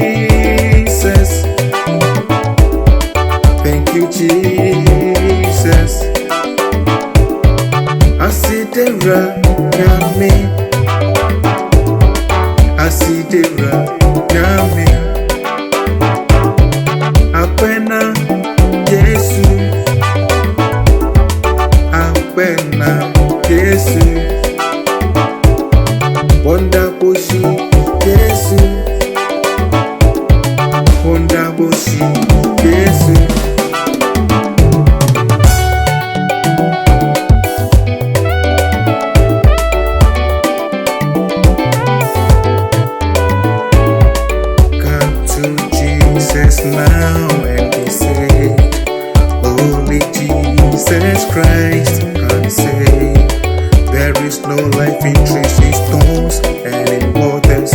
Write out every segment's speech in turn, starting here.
Jesus. Thank you, Jesus. Asidera Nyame, Asidera Nyame, Akwena Yesu, Akwena Yesu, Wonderful Yesu, Wonderful Yesu. Now and be saved. Only Jesus Christ can save. There is no life in trees, in stones, and in waters.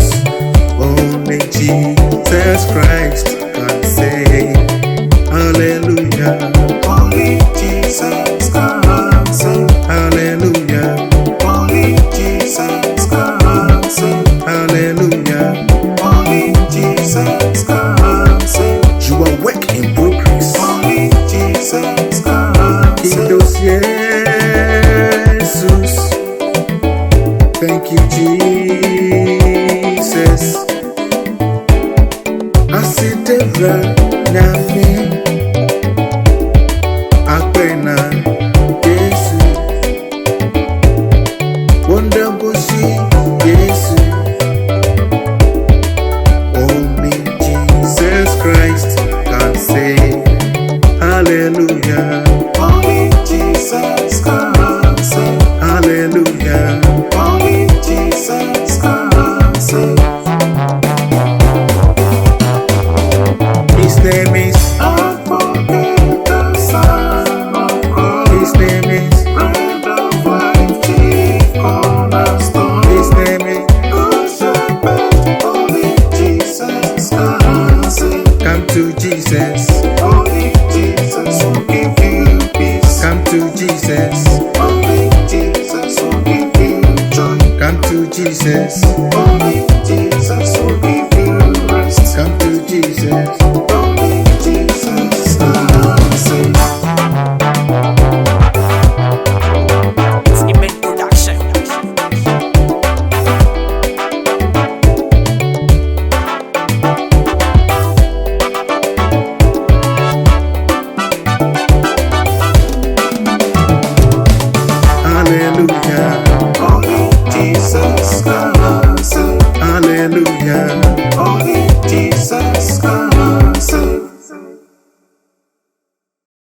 Only Jesus Christ can save. Hallelujah. Only Jesus can save. Hallelujah. Only Jesus can save. Hallelujah. Only Jesus can. You are work in progress. Only Jesus can save. Jesus. Thank you, Jesus. Asidera Nyame, Akwena Yesu, Wonderful Yesu. Only Jesus Christ can save. Hallelujah. Only Jesus can save. Hallelujah. Only Jesus can save. His name is Advocate, the Son of God. His name is Bread of Life, Chief Cornerstone. His name is Good Shepherd. Only Jesus can save. Come to Jesus. Only Jesus will give you peace. Come to Jesus. Only Jesus will give you joy. Come to Jesus. Only Jesus will give you rest. Come to Jesus. Only Jesus can save. Skip it production. Hallelujah. Only Jesus.